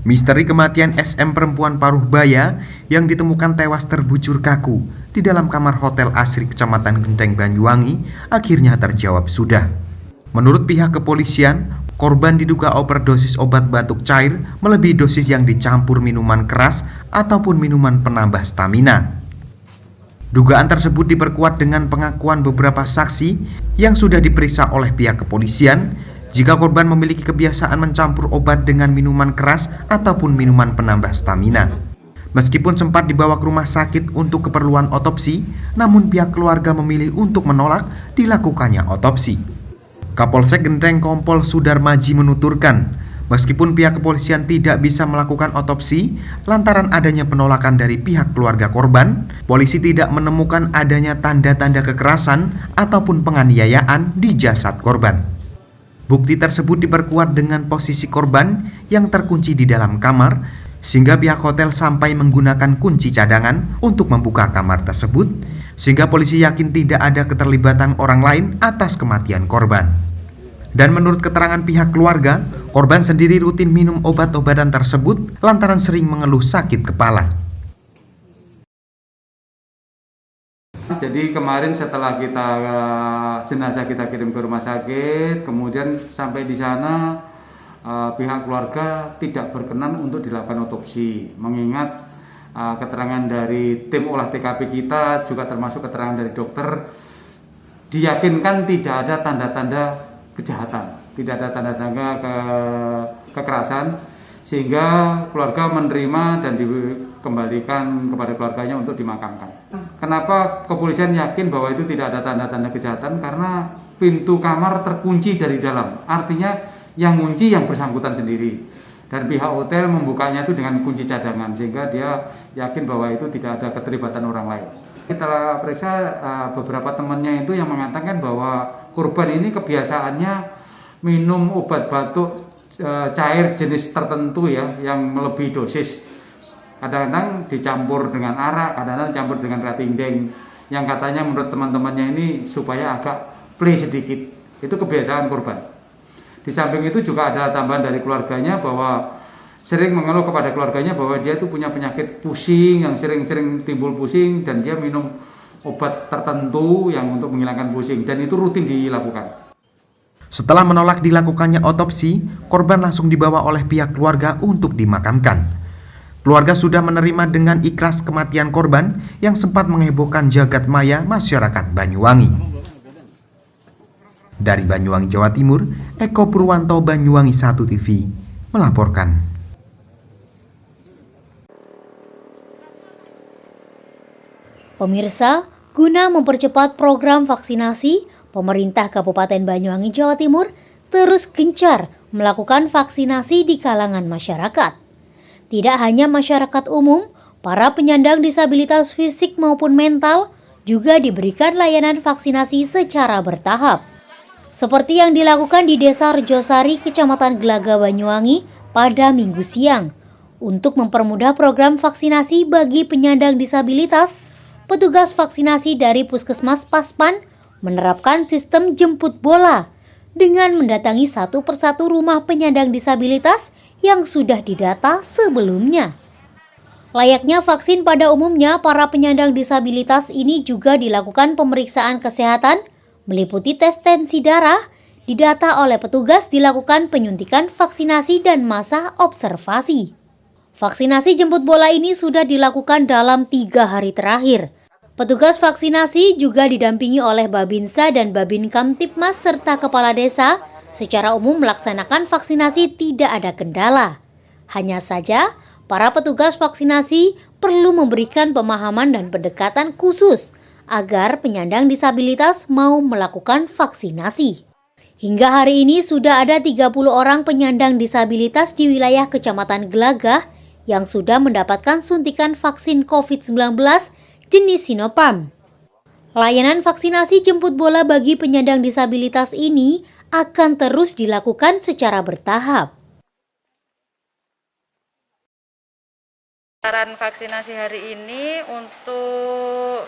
Misteri kematian SM perempuan paruh baya yang ditemukan tewas terbujur kaku di dalam kamar Hotel Asri Kecamatan Genteng Banyuwangi akhirnya terjawab sudah. Menurut pihak kepolisian, korban diduga overdosis obat batuk cair melebihi dosis yang dicampur minuman keras ataupun minuman penambah stamina. Dugaan tersebut diperkuat dengan pengakuan beberapa saksi yang sudah diperiksa oleh pihak kepolisian. Jika korban memiliki kebiasaan mencampur obat dengan minuman keras ataupun minuman penambah stamina. Meskipun sempat dibawa ke rumah sakit untuk keperluan otopsi, namun pihak keluarga memilih untuk menolak dilakukannya otopsi. Kapolsek Genteng Kompol Sudarmaji menuturkan, meskipun pihak kepolisian tidak bisa melakukan otopsi lantaran adanya penolakan dari pihak keluarga korban, polisi tidak menemukan adanya tanda-tanda kekerasan ataupun penganiayaan di jasad korban. Bukti tersebut diperkuat dengan posisi korban yang terkunci di dalam kamar, sehingga pihak hotel sampai menggunakan kunci cadangan untuk membuka kamar tersebut, sehingga polisi yakin tidak ada keterlibatan orang lain atas kematian korban. Dan menurut keterangan pihak keluarga, korban sendiri rutin minum obat-obatan tersebut lantaran sering mengeluh sakit kepala. Jadi kemarin setelah jenazah kita kirim ke rumah sakit, kemudian sampai di sana pihak keluarga tidak berkenan untuk dilakukan otopsi, mengingat keterangan dari tim olah TKP kita juga termasuk keterangan dari dokter diyakinkan tidak ada tanda-tanda kejahatan, tidak ada tanda-tanda kekerasan, sehingga keluarga menerima dan dikembalikan kepada keluarganya untuk dimakamkan. Kenapa kepolisian yakin bahwa itu tidak ada tanda-tanda kejahatan? Karena pintu kamar terkunci dari dalam, artinya yang kunci yang bersangkutan sendiri. Dan pihak hotel membukanya itu dengan kunci cadangan, sehingga dia yakin bahwa itu tidak ada keterlibatan orang lain. Kita periksa beberapa temannya itu yang mengatakan bahwa korban ini kebiasaannya minum obat batuk cair jenis tertentu ya, yang melebihi dosis. Kadang-kadang dicampur dengan arak, kadang-kadang dicampur dengan ratindeng, yang katanya menurut teman-temannya ini supaya agak play sedikit. Itu kebiasaan korban. Di samping itu juga ada tambahan dari keluarganya bahwa sering mengeluh kepada keluarganya bahwa dia itu punya penyakit pusing, yang sering-sering timbul pusing, dan dia minum obat tertentu yang untuk menghilangkan pusing, dan itu rutin dilakukan. Setelah menolak dilakukannya otopsi, korban langsung dibawa oleh pihak keluarga untuk dimakamkan. Keluarga sudah menerima dengan ikhlas kematian korban yang sempat menghebohkan jagat maya masyarakat Banyuwangi. Dari Banyuwangi, Jawa Timur, Eko Purwanto, Banyuwangi 1 TV, melaporkan. Pemirsa, guna mempercepat program vaksinasi, pemerintah Kabupaten Banyuwangi, Jawa Timur terus gencar melakukan vaksinasi di kalangan masyarakat. Tidak hanya masyarakat umum, para penyandang disabilitas fisik maupun mental juga diberikan layanan vaksinasi secara bertahap. Seperti yang dilakukan di Desa Rejosari, Kecamatan Gelaga, Banyuwangi pada Minggu siang. Untuk mempermudah program vaksinasi bagi penyandang disabilitas, petugas vaksinasi dari Puskesmas Paspan menerapkan sistem jemput bola dengan mendatangi satu persatu rumah penyandang disabilitas yang sudah didata sebelumnya. Layaknya vaksin pada umumnya, para penyandang disabilitas ini juga dilakukan pemeriksaan kesehatan, meliputi tes tensi darah, didata oleh petugas, dilakukan penyuntikan vaksinasi dan masa observasi. Vaksinasi jemput bola ini sudah dilakukan dalam 3 hari terakhir. Petugas vaksinasi juga didampingi oleh Babinsa dan Babin Kamtipmas serta Kepala Desa. Secara umum melaksanakan vaksinasi tidak ada kendala. Hanya saja, para petugas vaksinasi perlu memberikan pemahaman dan pendekatan khusus agar penyandang disabilitas mau melakukan vaksinasi. Hingga hari ini sudah ada 30 orang penyandang disabilitas di wilayah Kecamatan Gelagah yang sudah mendapatkan suntikan vaksin COVID-19 jenis Sinopharm. Layanan vaksinasi jemput bola bagi penyandang disabilitas ini akan terus dilakukan secara bertahap. Saran vaksinasi hari ini untuk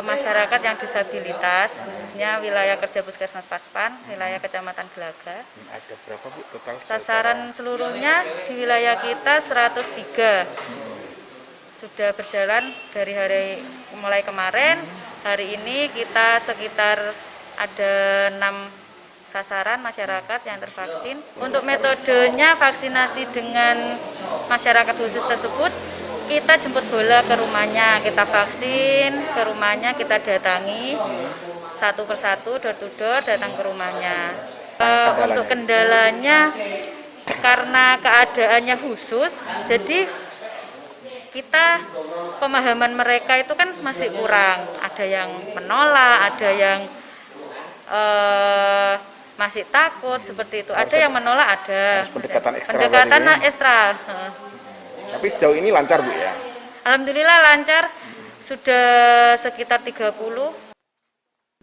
masyarakat yang disabilitas, khususnya wilayah kerja Puskesmas Paspan, wilayah Kecamatan Gelaga. Ada berapa Bu total? Sasaran seluruhnya di wilayah kita 103. Sudah berjalan dari hari mulai kemarin, hari ini kita sekitar ada 6 sasaran masyarakat yang tervaksin. Untuk metodenya vaksinasi dengan masyarakat khusus tersebut, kita jemput bola ke rumahnya, kita vaksin ke rumahnya, kita datangi satu persatu, door to door, datang ke rumahnya. Untuk kendalanya, karena keadaannya khusus, jadi kita pemahaman mereka itu kan masih kurang. Ada yang menolak, ada yang masih takut seperti itu. Ada yang menolak, ada. Pendekatan ekstra. Tapi sejauh ini lancar Bu ya? Alhamdulillah lancar. Sudah sekitar 30.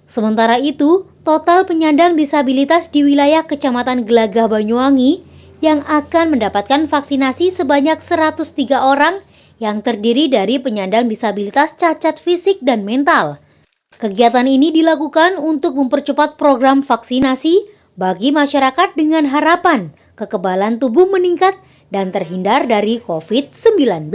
Sementara itu, total penyandang disabilitas di wilayah Kecamatan Gelagah Banyuwangi yang akan mendapatkan vaksinasi sebanyak 103 orang yang terdiri dari penyandang disabilitas cacat fisik dan mental. Kegiatan ini dilakukan untuk mempercepat program vaksinasi bagi masyarakat dengan harapan kekebalan tubuh meningkat dan terhindar dari COVID-19.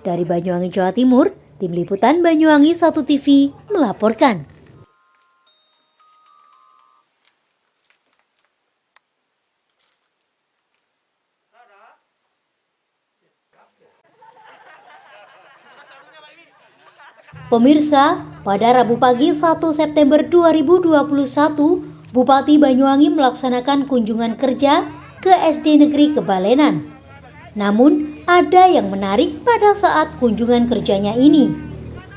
Dari Banyuwangi, Jawa Timur, Tim Liputan Banyuwangi 1 TV melaporkan. Pemirsa, pada Rabu pagi 1 September 2021, Bupati Banyuwangi melaksanakan kunjungan kerja ke SD Negeri Kebalenan. Namun, ada yang menarik pada saat kunjungan kerjanya ini.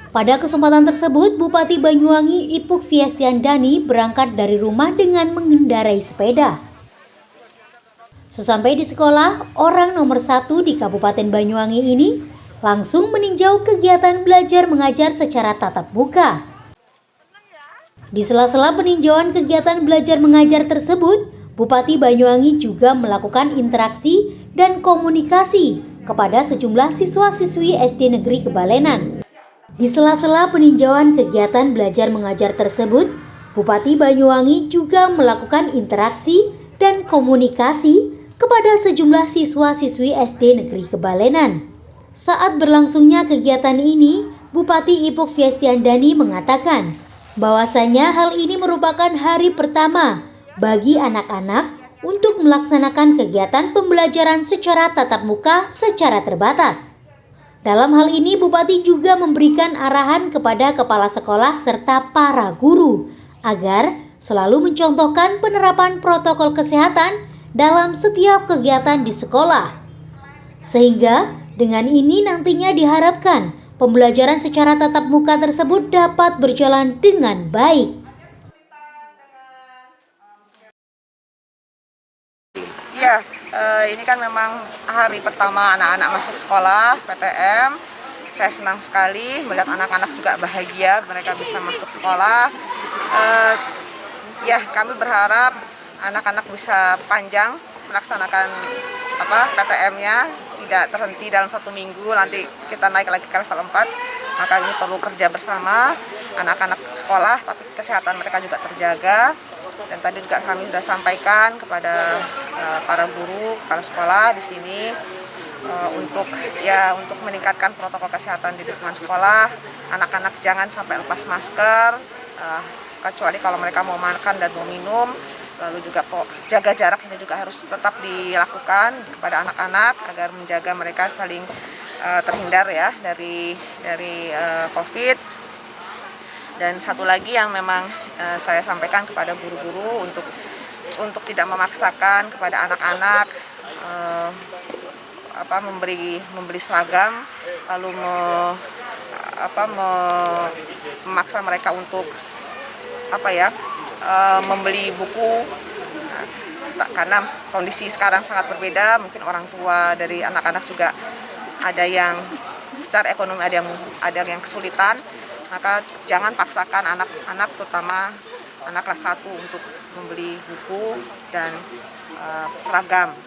Pada kesempatan tersebut, Bupati Banyuwangi Ipuk Fiestiandani berangkat dari rumah dengan mengendarai sepeda. Sesampai di sekolah, orang nomor 1 di Kabupaten Banyuwangi ini langsung meninjau kegiatan belajar mengajar secara tatap muka. Di sela-sela peninjauan kegiatan belajar mengajar tersebut, Bupati Banyuwangi juga melakukan interaksi dan komunikasi kepada sejumlah siswa-siswi SD Negeri Kebalenan. Di sela-sela peninjauan kegiatan belajar mengajar tersebut, Bupati Banyuwangi juga melakukan interaksi dan komunikasi kepada sejumlah siswa-siswi SD Negeri Kebalenan. Saat berlangsungnya kegiatan ini, Bupati Ipuk Fiestiandani mengatakan bahwasanya hal ini merupakan hari pertama bagi anak-anak untuk melaksanakan kegiatan pembelajaran secara tatap muka secara terbatas. Dalam hal ini, Bupati juga memberikan arahan kepada kepala sekolah serta para guru agar selalu mencontohkan penerapan protokol kesehatan dalam setiap kegiatan di sekolah. Sehingga dengan ini nantinya diharapkan pembelajaran secara tatap muka tersebut dapat berjalan dengan baik. Ya, ini kan memang hari pertama anak-anak masuk sekolah PTM. Saya senang sekali melihat anak-anak juga bahagia mereka bisa masuk sekolah. Ya, kami berharap anak-anak bisa panjang melaksanakan PTM-nya, tidak terhenti dalam 1 minggu, nanti kita naik lagi ke level 4. Maka ini perlu kerja bersama anak-anak sekolah, tapi kesehatan mereka juga terjaga. Dan tadi juga kami sudah sampaikan kepada para guru, kepala sekolah di sini untuk meningkatkan protokol kesehatan di lingkungan sekolah. Anak-anak jangan sampai lepas masker, kecuali kalau mereka mau makan dan mau minum. Lalu juga jaga jarak ini juga harus tetap dilakukan kepada anak-anak agar menjaga mereka saling terhindar ya dari COVID. Dan satu lagi yang memang saya sampaikan kepada guru-guru untuk tidak memaksakan kepada anak-anak membeli seragam, lalu memaksa mereka untuk membeli buku, karena kondisi sekarang sangat berbeda. Mungkin orang tua dari anak-anak juga ada yang secara ekonomi ada yang kesulitan, maka jangan paksakan anak-anak, terutama anak kelas 1 untuk membeli buku dan seragam.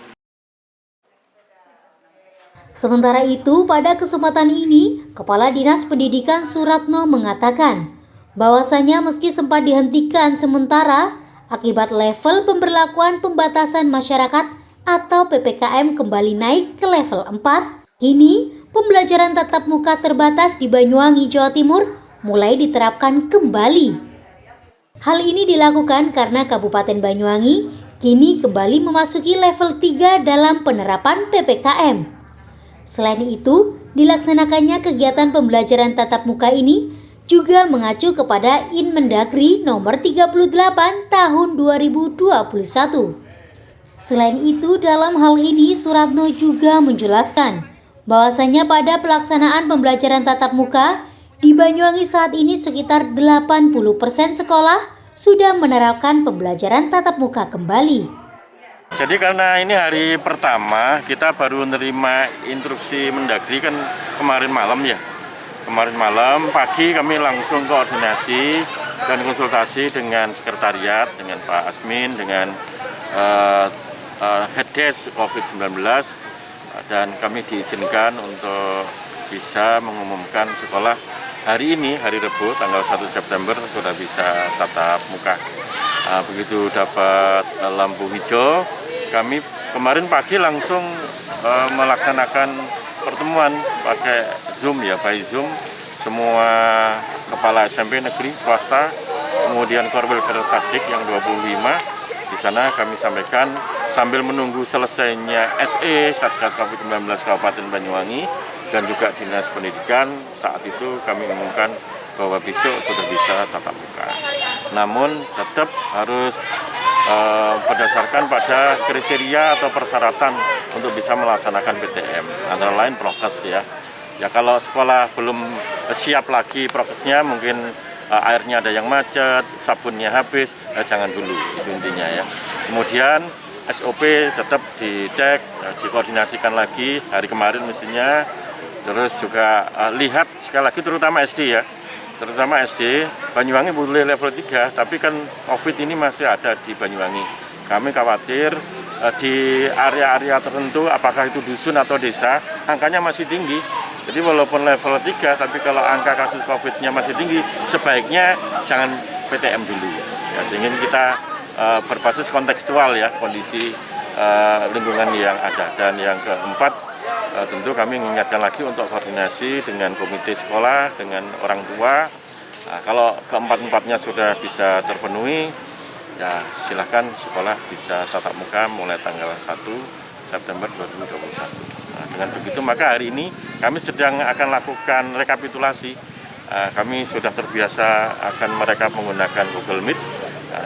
Sementara itu, pada kesempatan ini, Kepala Dinas Pendidikan Suratno mengatakan bahwasanya meski sempat dihentikan sementara akibat level pemberlakuan pembatasan masyarakat atau PPKM kembali naik ke level 4, kini pembelajaran tatap muka terbatas di Banyuwangi, Jawa Timur mulai diterapkan kembali. Hal ini dilakukan karena Kabupaten Banyuwangi kini kembali memasuki level 3 dalam penerapan PPKM. Selain itu, dilaksanakannya kegiatan pembelajaran tatap muka ini juga mengacu kepada Inmendagri nomor 38 tahun 2021. Selain itu, dalam hal ini Suratno juga menjelaskan bahwasanya pada pelaksanaan pembelajaran tatap muka di Banyuwangi saat ini sekitar 80% sekolah sudah menerapkan pembelajaran tatap muka kembali. Jadi karena ini hari pertama, kita baru menerima instruksi Mendagri kan kemarin malam ya. Kemarin malam, pagi kami langsung koordinasi dan konsultasi dengan sekretariat, dengan Pak Asmin, dengan Headdesk COVID-19. Dan kami diizinkan untuk bisa mengumumkan sekolah hari ini, hari Rabu, tanggal 1 September sudah bisa tatap muka. Begitu dapat lampu hijau, kami kemarin pagi langsung melaksanakan pertemuan pakai Zoom ya, by Zoom, semua kepala SMP negeri, swasta, kemudian Korwil Kersadik yang 25. Di sana kami sampaikan sambil menunggu selesainya SE Satgas COVID-19 Kabupaten Banyuwangi dan juga Dinas Pendidikan, saat itu kami umumkan bahwa besok sudah bisa tatap muka. Namun tetap harus berdasarkan pada kriteria atau persyaratan untuk bisa melaksanakan PTM, antara lain prokes ya. Ya kalau sekolah belum siap lagi prokesnya, mungkin airnya ada yang macet, sabunnya habis, jangan dulu, itu intinya ya. Kemudian SOP tetap dicek, dikoordinasikan lagi hari kemarin mestinya. Terus juga lihat sekali lagi terutama SD ya. Terutama SD, Banyuwangi boleh level 3, tapi kan COVID ini masih ada di Banyuwangi. Kami khawatir di area-area tertentu, apakah itu dusun atau desa, angkanya masih tinggi. Jadi walaupun level 3, tapi kalau angka kasus COVID-nya masih tinggi, sebaiknya jangan PTM dulu. Ya, ingin kita berbasis kontekstual ya, kondisi lingkungan yang ada. Dan yang keempat, tentu kami mengingatkan lagi untuk koordinasi dengan komite sekolah, dengan orang tua. Nah, kalau keempat-empatnya sudah bisa terpenuhi, ya silahkan sekolah bisa tatap muka mulai tanggal 1 September 2021. Nah, dengan begitu maka hari ini kami sedang akan lakukan rekapitulasi. Kami sudah terbiasa akan mereka menggunakan Google Meet,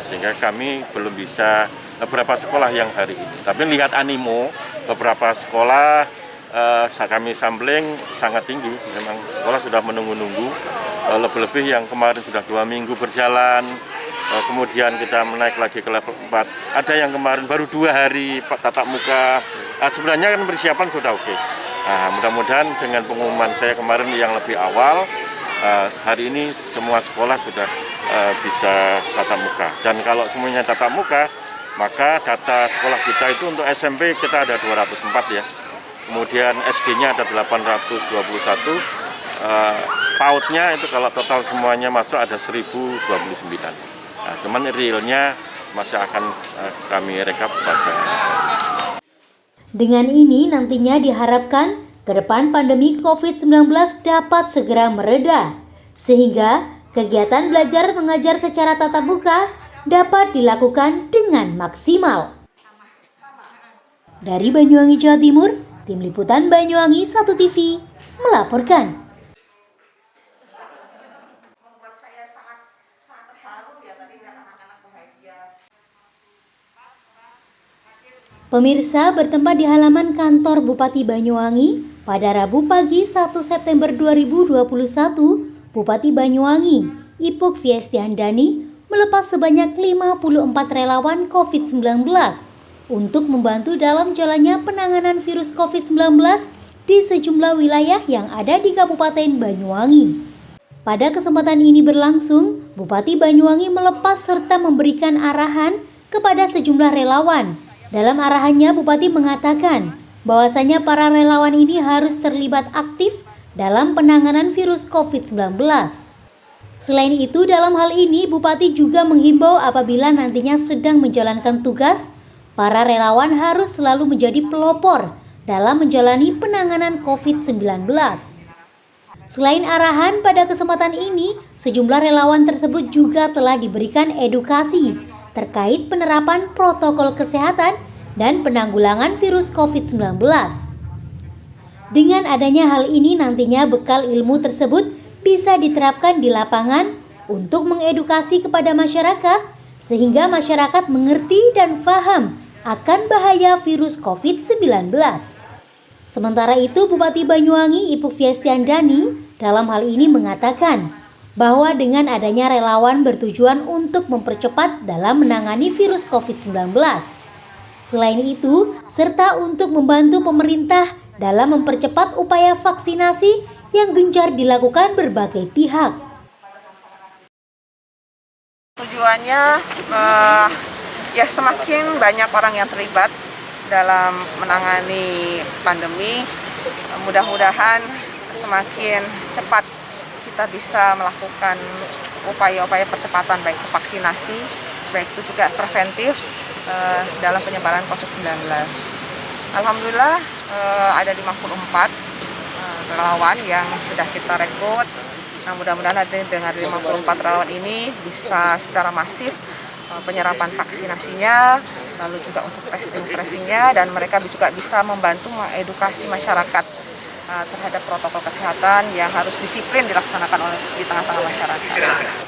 sehingga kami belum bisa beberapa sekolah yang hari ini. Tapi lihat animo beberapa sekolah, kami sampling sangat tinggi, memang sekolah sudah menunggu-nunggu, lebih-lebih yang kemarin sudah 2 minggu berjalan, kemudian kita menaik lagi ke level 4, ada yang kemarin baru 2 hari tatap muka. Sebenarnya kan persiapan sudah oke. Mudah-mudahan dengan pengumuman saya kemarin yang lebih awal, hari ini semua sekolah sudah bisa tatap muka. Dan kalau semuanya tatap muka, maka data sekolah kita itu untuk SMP kita ada 204 ya. Kemudian SD-nya ada 821, PAUD-nya itu kalau total semuanya masuk ada 1029. Nah, cuman realnya masih akan kami rekap pada. Dengan ini nantinya diharapkan ke depan pandemi COVID-19 dapat segera mereda, sehingga kegiatan belajar mengajar secara tatap muka dapat dilakukan dengan maksimal. Dari Banyuwangi, Jawa Timur, Tim Liputan Banyuwangi 1 TV melaporkan. Pemirsa, bertempat di halaman kantor Bupati Banyuwangi pada Rabu pagi 1 September 2021, Bupati Banyuwangi, Ipuk Fiestiandani, melepas sebanyak 54 relawan COVID-19 untuk membantu dalam jalannya penanganan virus COVID-19 di sejumlah wilayah yang ada di Kabupaten Banyuwangi. Pada kesempatan ini berlangsung, Bupati Banyuwangi melepas serta memberikan arahan kepada sejumlah relawan. Dalam arahannya, Bupati mengatakan bahwasanya para relawan ini harus terlibat aktif dalam penanganan virus COVID-19. Selain itu, dalam hal ini Bupati juga menghimbau apabila nantinya sedang menjalankan tugas, para relawan harus selalu menjadi pelopor dalam menjalani penanganan COVID-19. Selain arahan pada kesempatan ini, sejumlah relawan tersebut juga telah diberikan edukasi terkait penerapan protokol kesehatan dan penanggulangan virus COVID-19. Dengan adanya hal ini nantinya bekal ilmu tersebut bisa diterapkan di lapangan untuk mengedukasi kepada masyarakat sehingga masyarakat mengerti dan paham akan bahaya virus COVID-19. Sementara itu, Bupati Banyuwangi Ibu Fiestiandani dalam hal ini mengatakan bahwa dengan adanya relawan bertujuan untuk mempercepat dalam menangani virus COVID-19. Selain itu, serta untuk membantu pemerintah dalam mempercepat upaya vaksinasi yang gencar dilakukan berbagai pihak. Tujuannya ya semakin banyak orang yang terlibat dalam menangani pandemi, mudah-mudahan semakin cepat kita bisa melakukan upaya-upaya percepatan baik itu vaksinasi, baik itu juga preventif dalam penyebaran COVID-19. Alhamdulillah ada 54 relawan yang sudah kita rekrut. Nah, mudah-mudahan nanti dengan 54 relawan ini bisa secara masif penyerapan vaksinasinya, lalu juga untuk tracingnya, dan mereka juga bisa membantu mengedukasi masyarakat terhadap protokol kesehatan yang harus disiplin dilaksanakan di tengah-tengah masyarakat.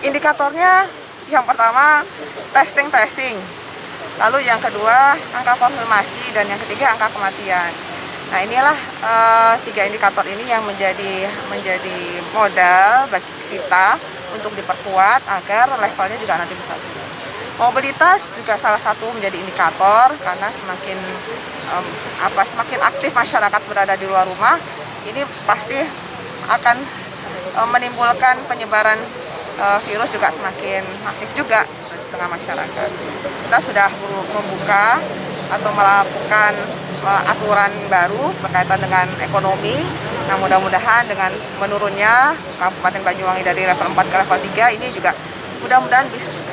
Indikatornya yang pertama tracing, lalu yang kedua angka konfirmasi, dan yang ketiga angka kematian. Nah, inilah 3 indikator ini yang menjadi modal bagi kita untuk diperkuat agar levelnya juga nanti bisa turun. Mobilitas juga salah satu menjadi indikator karena semakin aktif masyarakat berada di luar rumah, ini pasti akan menimbulkan penyebaran virus juga semakin masif juga di tengah masyarakat. Kita sudah membuka atau melakukan aturan baru berkaitan dengan ekonomi. Nah, mudah-mudahan dengan menurunnya Kabupaten Banyuwangi dari level 4 ke level 3 ini juga mudah-mudahan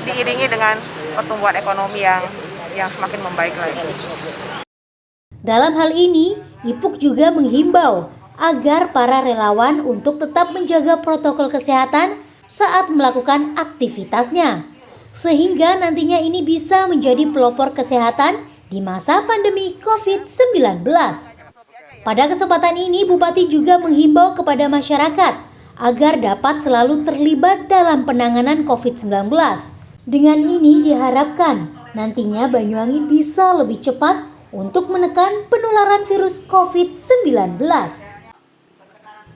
diiringi dengan pertumbuhan ekonomi yang semakin membaik lagi. Dalam hal ini, Ipuk juga menghimbau agar para relawan untuk tetap menjaga protokol kesehatan saat melakukan aktivitasnya, sehingga nantinya ini bisa menjadi pelopor kesehatan di masa pandemi COVID-19. Pada kesempatan ini, Bupati juga menghimbau kepada masyarakat agar dapat selalu terlibat dalam penanganan COVID-19. Dengan ini diharapkan nantinya Banyuwangi bisa lebih cepat untuk menekan penularan virus COVID-19.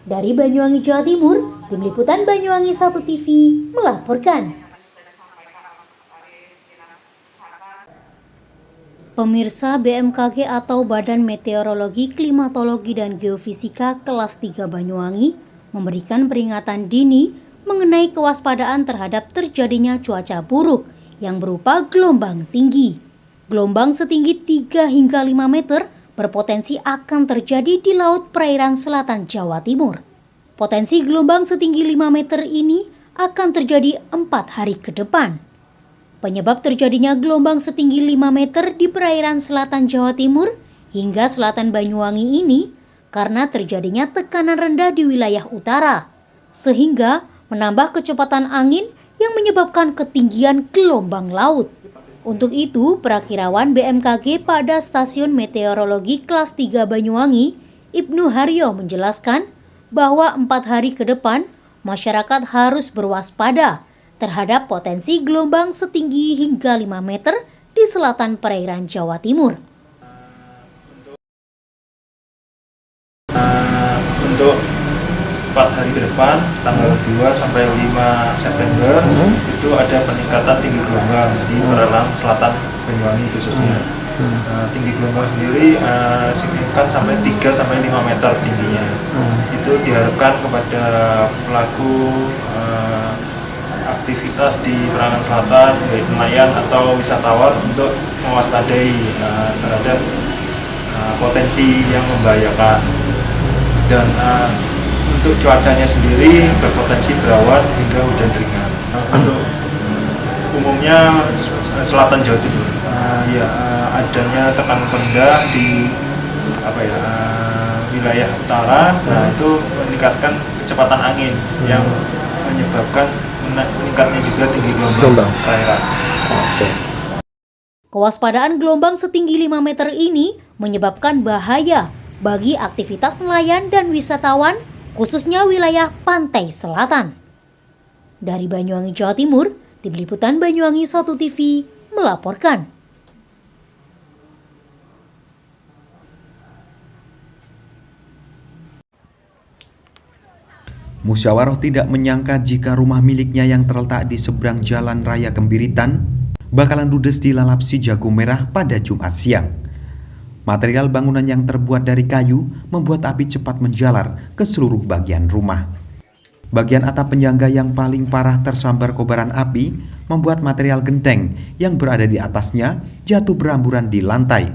Dari Banyuwangi, Jawa Timur, Tim Liputan Banyuwangi 1 TV melaporkan. Pemirsa, BMKG atau Badan Meteorologi, Klimatologi, dan Geofisika kelas 3 Banyuwangi memberikan peringatan dini mengenai kewaspadaan terhadap terjadinya cuaca buruk yang berupa gelombang tinggi. Gelombang setinggi 3 hingga 5 meter berpotensi akan terjadi di laut perairan selatan Jawa Timur. Potensi gelombang setinggi 5 meter ini akan terjadi 4 hari ke depan. Penyebab terjadinya gelombang setinggi 5 meter di perairan selatan Jawa Timur hingga selatan Banyuwangi ini karena terjadinya tekanan rendah di wilayah utara, sehingga menambah kecepatan angin yang menyebabkan ketinggian gelombang laut. Untuk itu, Prakirawan BMKG pada Stasiun Meteorologi kelas 3 Banyuwangi, Ibnu Haryo menjelaskan bahwa 4 hari ke depan, masyarakat harus berwaspada terhadap potensi gelombang setinggi hingga 5 meter di selatan perairan Jawa Timur. Untuk 4 hari ke depan, tanggal 2 sampai 5 September, itu ada peningkatan tinggi gelombang di perairan selatan Banyuwangi khususnya. Tinggi gelombang sendiri signifikan sampai 3 sampai 5 meter tingginya. Itu diharapkan kepada pelaku aktivitas di perairan selatan, baik nelayan atau wisatawan, untuk mewaspadai terhadap potensi yang membahayakan. Dan untuk cuacanya sendiri berpotensi berawan hingga hujan ringan. Untuk umumnya selatan Jawa Timur adanya tekanan rendah di wilayah utara. Nah, itu meningkatkan kecepatan angin yang menyebabkan meningkatnya juga tinggi gelombang perairan. Kewaspadaan gelombang setinggi 5 meter ini menyebabkan bahaya bagi aktivitas nelayan dan wisatawan, khususnya wilayah pantai selatan. Dari Banyuwangi, Jawa Timur, Tim Liputan Banyuwangi 1 TV melaporkan. Musyawarah tidak menyangka jika rumah miliknya yang terletak di seberang Jalan Raya Kembiritan bakalan ludes dilalap si jago merah pada Jumat siang. Material bangunan yang terbuat dari kayu membuat api cepat menjalar ke seluruh bagian rumah. Bagian atap penyangga yang paling parah tersambar kobaran api membuat material genteng yang berada di atasnya jatuh beramburan di lantai.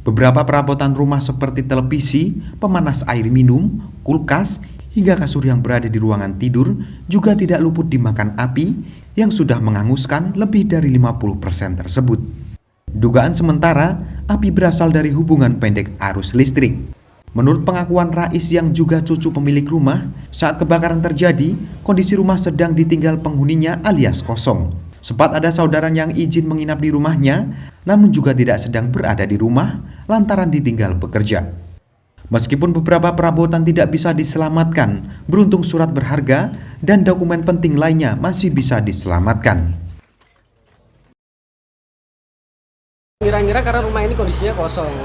Beberapa perabotan rumah seperti televisi, pemanas air minum, kulkas, hingga kasur yang berada di ruangan tidur juga tidak luput dimakan api yang sudah menghanguskan lebih dari 50% tersebut. Dugaan sementara, api berasal dari hubungan pendek arus listrik. Menurut pengakuan Rais yang juga cucu pemilik rumah, saat kebakaran terjadi, kondisi rumah sedang ditinggal penghuninya alias kosong. Sempat ada saudara yang izin menginap di rumahnya, namun juga tidak sedang berada di rumah lantaran ditinggal bekerja. Meskipun beberapa perabotan tidak bisa diselamatkan, beruntung surat berharga dan dokumen penting lainnya masih bisa diselamatkan. Kira-kira karena rumah ini kondisinya kosong.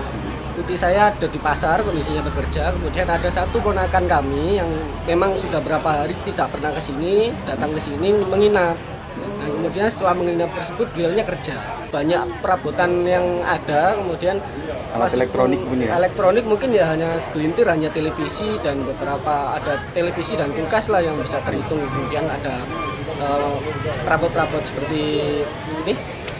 Putih saya ada di pasar, kondisinya bekerja. Kemudian ada satu ponakan kami yang memang sudah berapa hari tidak pernah ke sini, datang ke sini menginap. Nah, kemudian setelah menginap tersebut beliaunya kerja. Banyak perabotan yang ada, kemudian elektronik mungkin ya hanya segelintir, hanya televisi dan beberapa ada televisi dan kulkas lah yang bisa terhitung. Kemudian ada perabot-perabot seperti ini,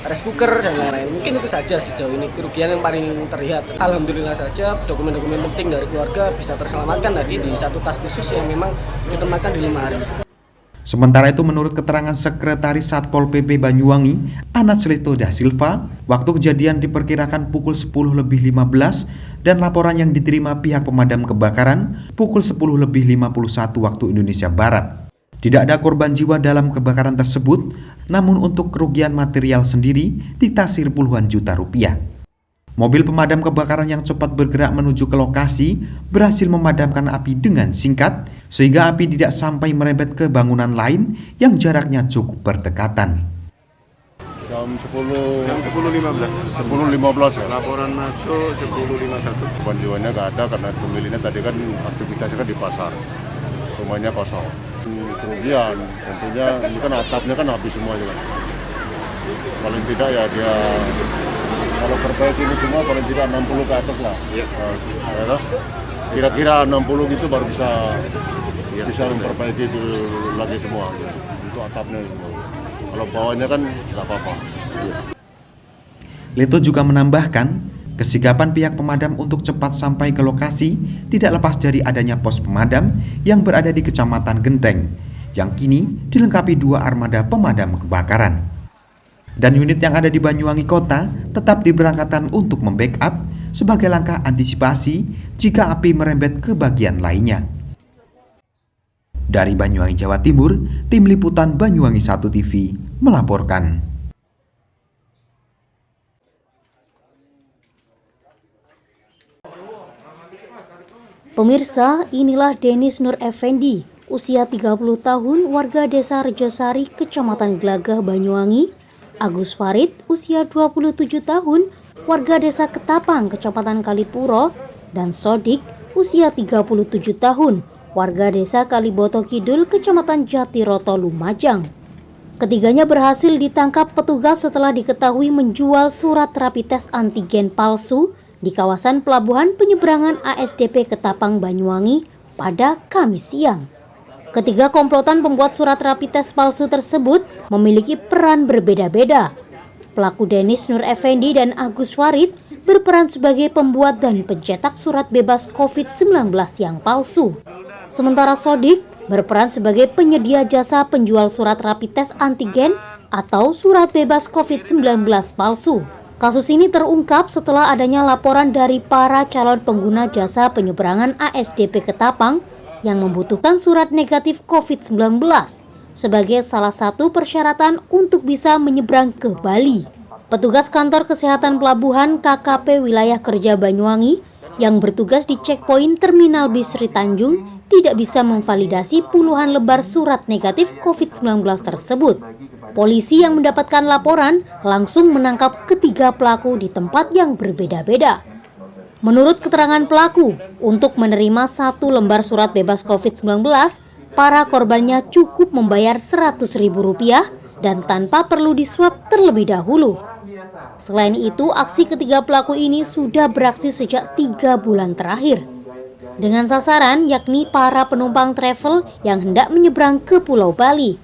rice cooker dan lain-lain. Mungkin itu saja sejauh ini kerugian yang paling terlihat. Alhamdulillah saja dokumen-dokumen penting dari keluarga bisa terselamatkan tadi di satu tas khusus yang memang ditempatkan di lemari. Sementara itu menurut keterangan Sekretaris Satpol PP Banyuwangi, Anat Sleto da Silva, waktu kejadian diperkirakan pukul 10.15 dan laporan yang diterima pihak pemadam kebakaran pukul 10.51 waktu Indonesia Barat. Tidak ada korban jiwa dalam kebakaran tersebut, namun untuk kerugian material sendiri ditaksir puluhan juta rupiah. Mobil pemadam kebakaran yang cepat bergerak menuju ke lokasi berhasil memadamkan api dengan singkat, sehingga api tidak sampai merembet ke bangunan lain yang jaraknya cukup berdekatan. Jam 10.15 ya. Laporan masuk 10.51. Korban jiwanya nggak ada karena pemiliknya tadi kan aktivitasnya kan di pasar. Rumahnya kosong. Kerugian tentunya ini kan atapnya kan habis semua juga. Paling tidak ya dia kalau perbaiki ini semua paling tidak 60 ke atas lah. Kira-kira 60 gitu baru bisa memperbaiki lagi semua untuk atapnya. Kalau bawahnya kan nggak apa-apa. Leto juga menambahkan, kesikapan pihak pemadam untuk cepat sampai ke lokasi tidak lepas dari adanya pos pemadam yang berada di Kecamatan Genteng, yang kini dilengkapi 2 armada pemadam kebakaran. Dan unit yang ada di Banyuwangi Kota tetap diberangkatkan untuk membackup sebagai langkah antisipasi jika api merembet ke bagian lainnya. Dari Banyuwangi, Jawa Timur, Tim Liputan Banyuwangi 1 TV melaporkan. Pemirsa, inilah Denis Nur Effendi, usia 30 tahun, warga Desa Rejosari, Kecamatan Glagah, Banyuwangi. Agus Farid, usia 27 tahun, warga Desa Ketapang, Kecamatan Kalipuro, dan Sodik, usia 37 tahun, warga Desa Kaliboto Kidul, Kecamatan Jatiroto, Lumajang. Ketiganya berhasil ditangkap petugas setelah diketahui menjual surat rapid test antigen palsu di kawasan Pelabuhan Penyeberangan ASDP Ketapang, Banyuwangi pada Kamis siang. Ketiga komplotan pembuat surat rapid test palsu tersebut memiliki peran berbeda-beda. Pelaku Denis Nur Effendi dan Agus Farid berperan sebagai pembuat dan pencetak surat bebas COVID-19 yang palsu. Sementara Sodik berperan sebagai penyedia jasa penjual surat rapid test antigen atau surat bebas COVID-19 palsu. Kasus ini terungkap setelah adanya laporan dari para calon pengguna jasa penyeberangan ASDP Ketapang yang membutuhkan surat negatif COVID-19 sebagai salah satu persyaratan untuk bisa menyeberang ke Bali. Petugas kantor kesehatan pelabuhan KKP Wilayah Kerja Banyuwangi yang bertugas di checkpoint Terminal Bis Sri Tanjung tidak bisa memvalidasi puluhan lembar surat negatif COVID-19 tersebut. Polisi yang mendapatkan laporan langsung menangkap ketiga pelaku di tempat yang berbeda-beda. Menurut keterangan pelaku, untuk menerima 1 lembar surat bebas COVID-19, para korbannya cukup membayar Rp100.000 dan tanpa perlu diswab terlebih dahulu. Selain itu, aksi ketiga pelaku ini sudah beraksi sejak 3 bulan terakhir. Dengan sasaran yakni para penumpang travel yang hendak menyeberang ke Pulau Bali.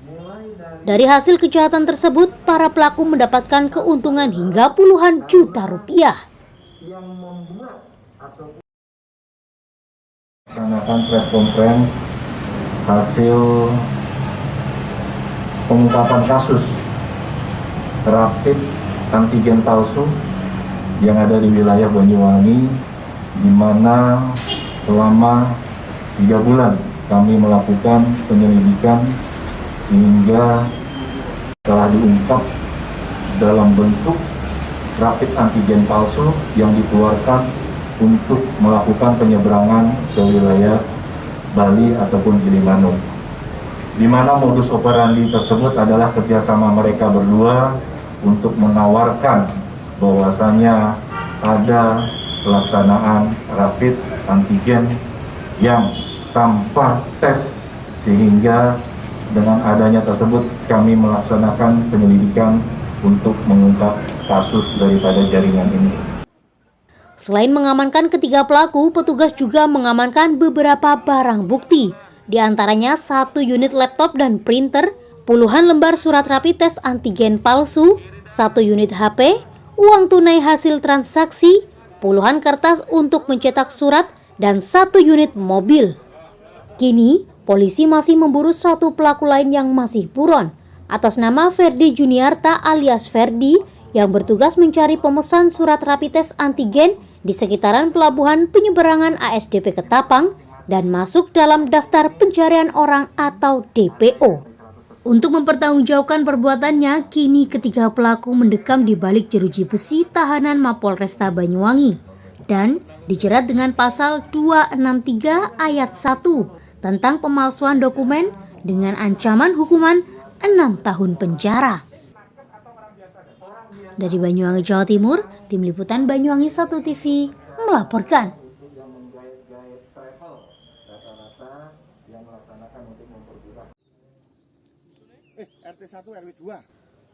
Dari hasil kejahatan tersebut, para pelaku mendapatkan keuntungan hingga puluhan juta rupiah. Melaksanakan press conference hasil pengungkapan kasus rapid antigen palsu yang ada di wilayah Banyuwangi, di mana selama 3 bulan kami melakukan penyelidikan hingga telah diungkap dalam bentuk rapid antigen palsu yang dikeluarkan untuk melakukan penyeberangan ke wilayah Bali ataupun Gilimanuk, di mana modus operandi tersebut adalah kerjasama mereka berdua untuk menawarkan bahwasannya ada pelaksanaan rapid antigen yang tanpa tes, sehingga dengan adanya tersebut kami melaksanakan penyelidikan untuk mengungkap kasus daripada jaringan ini. Selain mengamankan ketiga pelaku, petugas juga mengamankan beberapa barang bukti, di antaranya 1 unit laptop dan printer, puluhan lembar surat rapid test antigen palsu, 1 unit HP, uang tunai hasil transaksi, puluhan kertas untuk mencetak surat, dan 1 unit mobil. Kini, polisi masih memburu 1 pelaku lain yang masih buron, atas nama Ferdi Juniarta alias Ferdi, yang bertugas mencari pemesan surat rapid test antigen di sekitaran pelabuhan penyeberangan ASDP Ketapang dan masuk dalam daftar pencarian orang atau DPO. Untuk mempertanggungjawabkan perbuatannya, kini ketiga pelaku mendekam di balik jeruji besi tahanan Mapolresta Banyuwangi dan dijerat dengan pasal 263 ayat 1 tentang pemalsuan dokumen dengan ancaman hukuman 6 tahun penjara. Dari Banyuwangi, Jawa Timur, Tim Liputan Banyuwangi 1 TV melaporkan.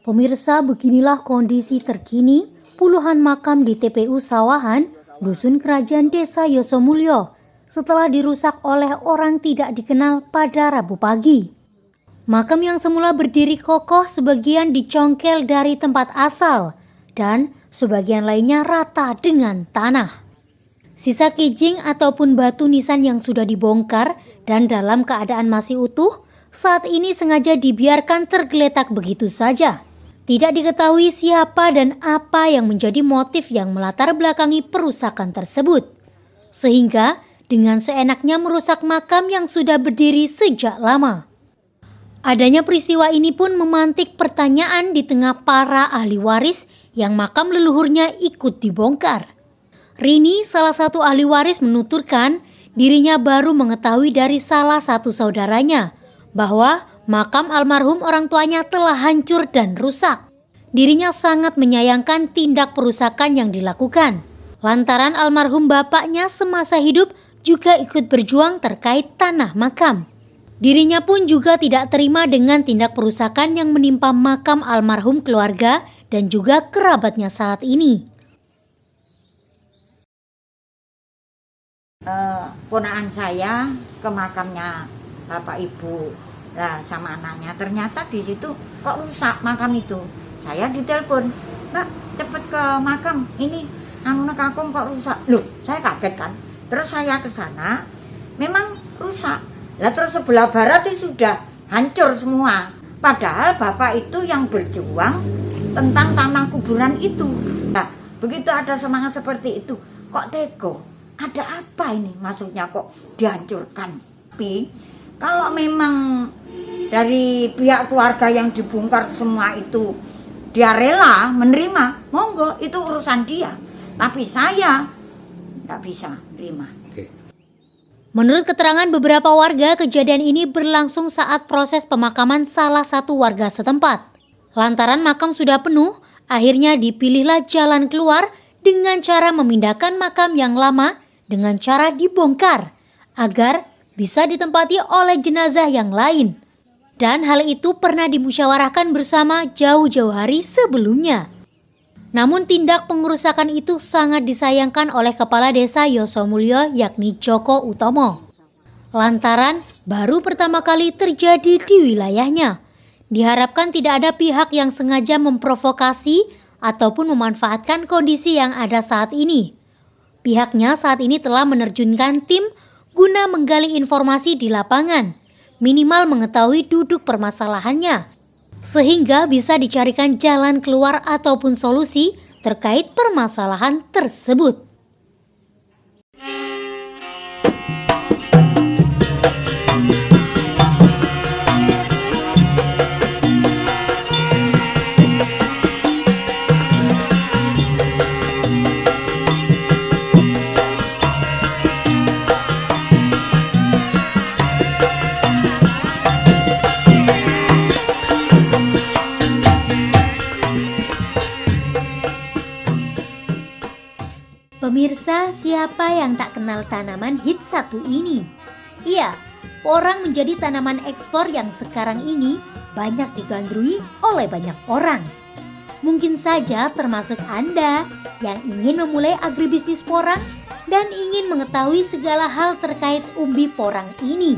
Pemirsa, beginilah kondisi terkini puluhan makam di TPU Sawahan, Dusun Kerajaan Desa Yosomulyo, setelah dirusak oleh orang tidak dikenal pada Rabu pagi. Makam yang semula berdiri kokoh sebagian dicongkel dari tempat asal dan sebagian lainnya rata dengan tanah. Sisa kijing ataupun batu nisan yang sudah dibongkar dan dalam keadaan masih utuh saat ini sengaja dibiarkan tergeletak begitu saja. Tidak diketahui siapa dan apa yang menjadi motif yang melatar belakangi perusakan tersebut. Sehingga dengan seenaknya merusak makam yang sudah berdiri sejak lama. Adanya peristiwa ini pun memantik pertanyaan di tengah para ahli waris yang makam leluhurnya ikut dibongkar. Rini, salah satu ahli waris, menuturkan dirinya baru mengetahui dari salah satu saudaranya bahwa makam almarhum orang tuanya telah hancur dan rusak. Dirinya sangat menyayangkan tindak perusakan yang dilakukan, lantaran almarhum bapaknya semasa hidup juga ikut berjuang terkait tanah makam. Dirinya pun juga tidak terima dengan tindak perusakan yang menimpa makam almarhum keluarga dan juga kerabatnya saat ini. Ponakan saya ke makamnya bapak ibu lah sama anaknya, ternyata di situ kok rusak makam itu. Saya ditelepon, Mbak cepet ke makam ini anu kakung kok rusak. Loh, saya kaget kan. Terus saya ke sana, memang rusak. Lah terus sebelah barat itu sudah hancur semua. Padahal bapak itu yang berjuang tentang tanah kuburan itu. Nah, begitu ada semangat seperti itu, kok tego? Ada apa ini? Maksudnya kok dihancurkan? Tapi kalau memang dari pihak keluarga yang dibongkar semua itu dia rela menerima, monggo, itu urusan dia. Tapi saya nggak bisa terima. Menurut keterangan beberapa warga, kejadian ini berlangsung saat proses pemakaman salah satu warga setempat. Lantaran makam sudah penuh, akhirnya dipilihlah jalan keluar dengan cara memindahkan makam yang lama dengan cara dibongkar agar bisa ditempati oleh jenazah yang lain. Dan hal itu pernah dimusyawarahkan bersama jauh-jauh hari sebelumnya. Namun tindak pengerusakan itu sangat disayangkan oleh Kepala Desa Yosomulyo yakni Joko Utomo. Lantaran baru pertama kali terjadi di wilayahnya. Diharapkan tidak ada pihak yang sengaja memprovokasi ataupun memanfaatkan kondisi yang ada saat ini. Pihaknya saat ini telah menerjunkan tim guna menggali informasi di lapangan, minimal mengetahui duduk permasalahannya, sehingga bisa dicarikan jalan keluar ataupun solusi terkait permasalahan tersebut. Pemirsa, siapa yang tak kenal tanaman hits satu ini? Iya, porang menjadi tanaman ekspor yang sekarang ini banyak digandrungi oleh banyak orang. Mungkin saja termasuk Anda yang ingin memulai agribisnis porang dan ingin mengetahui segala hal terkait umbi porang ini.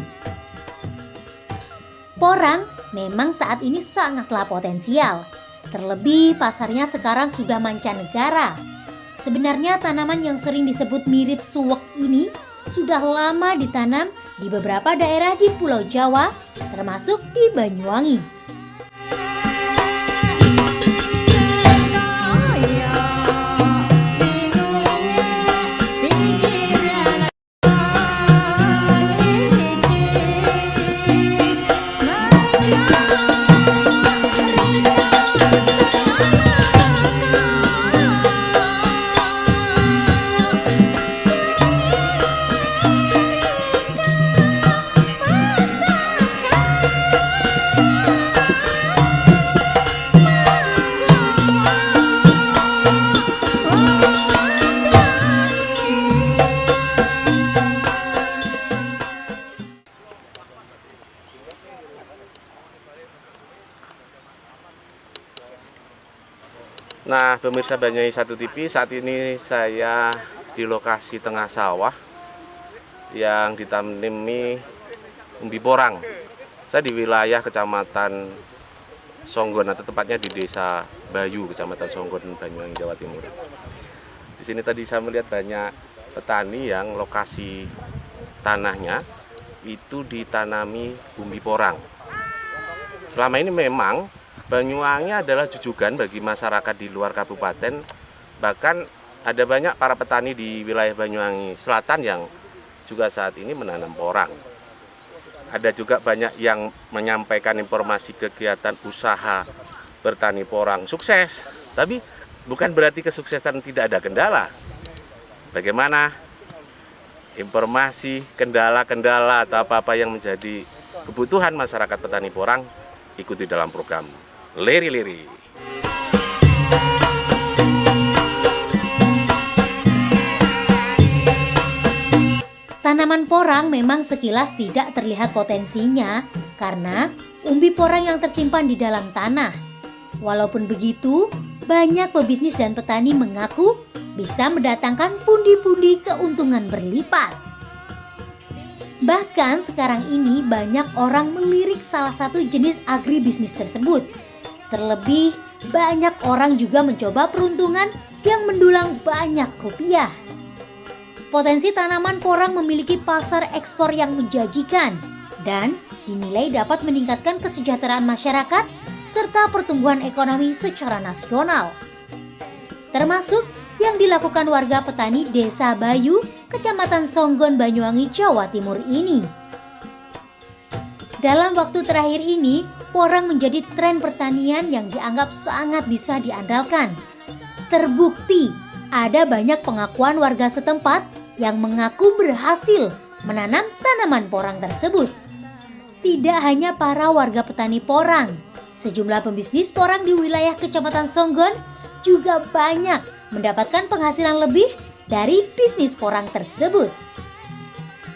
Porang memang saat ini sangatlah potensial. Terlebih pasarnya sekarang sudah mancanegara. Sebenarnya tanaman yang sering disebut mirip suwek ini sudah lama ditanam di beberapa daerah di Pulau Jawa, termasuk di Banyuwangi. Nah, pemirsa Banyuwangi 1 TV, saat ini saya di lokasi tengah sawah yang ditanami umbi porang. Saya di wilayah Kecamatan Songgon, atau tepatnya di Desa Bayu, Kecamatan Songgon, Banyuwangi, Jawa Timur. Di sini tadi saya melihat banyak petani yang lokasi tanahnya itu ditanami umbi porang. Selama ini memang Banyuwangi adalah jujukan bagi masyarakat di luar kabupaten. Bahkan ada banyak para petani di wilayah Banyuwangi Selatan yang juga saat ini menanam porang. Ada juga banyak yang menyampaikan informasi kegiatan usaha bertani porang sukses. Tapi bukan berarti kesuksesan tidak ada kendala. Bagaimana informasi kendala-kendala atau apa-apa yang menjadi kebutuhan masyarakat petani porang, ikuti dalam program Liri-Liri. Tanaman porang memang sekilas tidak terlihat potensinya karena umbi porang yang tersimpan di dalam tanah. Walaupun begitu, banyak pebisnis dan petani mengaku bisa mendatangkan pundi-pundi keuntungan berlipat. Bahkan sekarang ini banyak orang melirik salah satu jenis agribisnis tersebut. Terlebih, banyak orang juga mencoba peruntungan yang mendulang banyak rupiah. Potensi tanaman porang memiliki pasar ekspor yang menjanjikan dan dinilai dapat meningkatkan kesejahteraan masyarakat serta pertumbuhan ekonomi secara nasional. Termasuk yang dilakukan warga petani Desa Bayu, Kecamatan Songgon, Banyuwangi, Jawa Timur ini. Dalam waktu terakhir ini, porang menjadi tren pertanian yang dianggap sangat bisa diandalkan. Terbukti ada banyak pengakuan warga setempat yang mengaku berhasil menanam tanaman porang tersebut. Tidak hanya para warga petani porang, sejumlah pembisnis porang di wilayah Kecamatan Songgon juga banyak mendapatkan penghasilan lebih dari bisnis porang tersebut.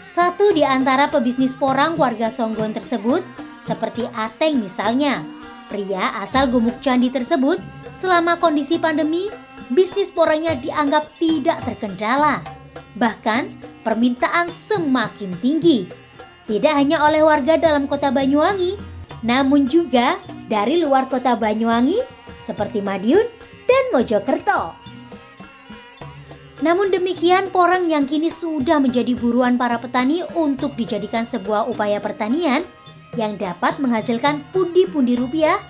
Satu di antara pebisnis porang warga Songgon tersebut, seperti Ateng misalnya, pria asal Gumuk Candi tersebut, selama kondisi pandemi, bisnis porangnya dianggap tidak terkendala. Bahkan permintaan semakin tinggi. Tidak hanya oleh warga dalam kota Banyuwangi, namun juga dari luar kota Banyuwangi seperti Madiun dan Mojokerto. Namun demikian, porang yang kini sudah menjadi buruan para petani untuk dijadikan sebuah upaya pertanian yang dapat menghasilkan pundi-pundi rupiah,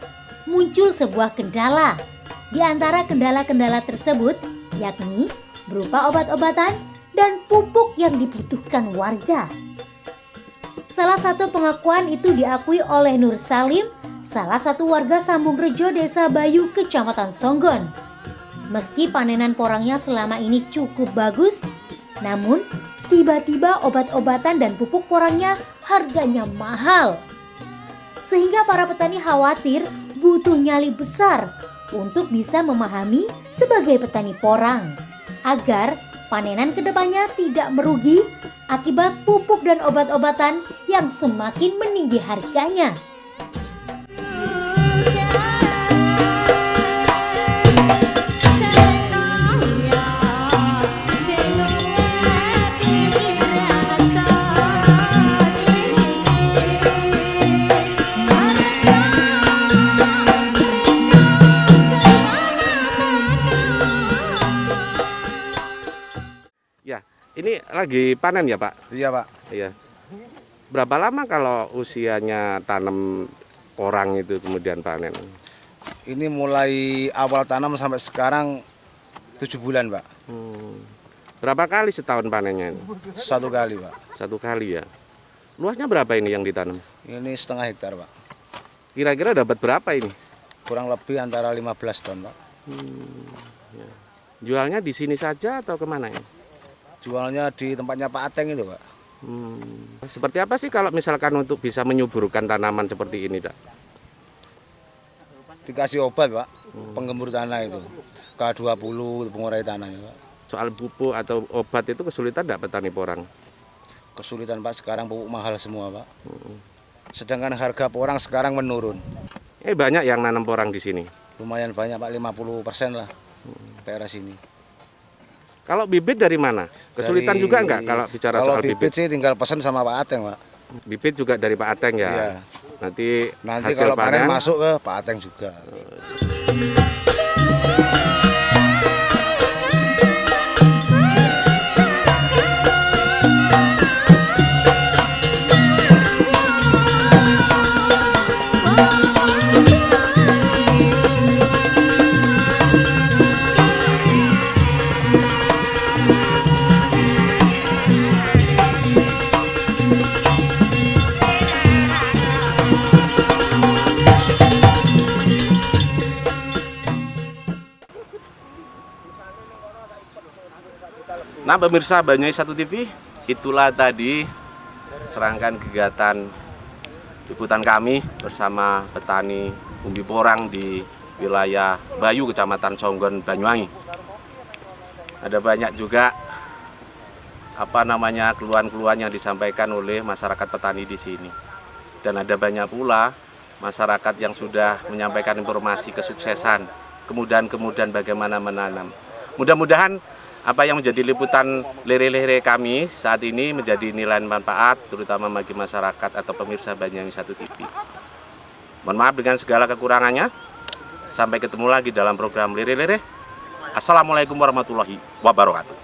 muncul sebuah kendala. Di antara kendala-kendala tersebut yakni berupa obat-obatan dan pupuk yang dibutuhkan warga. Salah satu pengakuan itu diakui oleh Nur Salim, salah satu warga Sambung Rejo, Desa Bayu, Kecamatan Songgon. Meski panenan porangnya selama ini cukup bagus, namun tiba-tiba obat-obatan dan pupuk porangnya harganya mahal. Sehingga para petani khawatir butuh nyali besar untuk bisa memahami sebagai petani porang, agar panenan kedepannya tidak merugi akibat pupuk dan obat-obatan yang semakin meninggi harganya. Ini lagi panen ya Pak? Iya Pak. Iya. Berapa lama kalau usianya tanam porang itu kemudian panen? Ini mulai awal tanam sampai sekarang 7 bulan Pak. Berapa kali setahun panennya ini? 1 kali Pak. 1 kali ya. Luasnya berapa ini yang ditanam? Ini setengah hektar Pak. Kira-kira dapat berapa ini? Kurang lebih antara 15 ton Pak. Ya. Jualnya di sini saja atau kemana ya? Jualnya di tempatnya Pak Ateng itu Pak. Seperti apa sih kalau misalkan untuk bisa menyuburkan tanaman seperti ini, Dak? Dikasih obat Pak, penggembur tanah itu. K20 pengurai tanahnya Pak. Soal pupuk atau obat itu kesulitan enggak petani porang? Kesulitan Pak, sekarang pupuk mahal semua Pak. Sedangkan harga porang sekarang menurun. Banyak yang nanam porang di sini? Lumayan banyak Pak, 50% lah daerah sini. Kalau bibit dari mana? Kesulitan juga enggak kalau bicara soal bibit? Kalau bibit sih tinggal pesan sama Pak Ateng Pak. Bibit juga dari Pak Ateng ya? Iya. Nanti kalau panen masuk ke Pak Ateng juga. Nah pemirsa Banyuwangi 1 TV, itulah tadi serangkaian kegiatan liputan kami bersama petani umbi porang di wilayah Bayu, Kecamatan Songgon, Banyuwangi. Ada banyak juga keluhan-keluhan yang disampaikan oleh masyarakat petani di sini. Dan ada banyak pula masyarakat yang sudah menyampaikan informasi kesuksesan, kemudahan-kemudahan bagaimana menanam. Mudah-mudahan apa yang menjadi liputan lere-lere kami saat ini menjadi nilai manfaat terutama bagi masyarakat atau pemirsa Banyuwangi 1 TV. Mohon maaf dengan segala kekurangannya. Sampai ketemu lagi dalam program lere-lere. Assalamualaikum warahmatullahi wabarakatuh.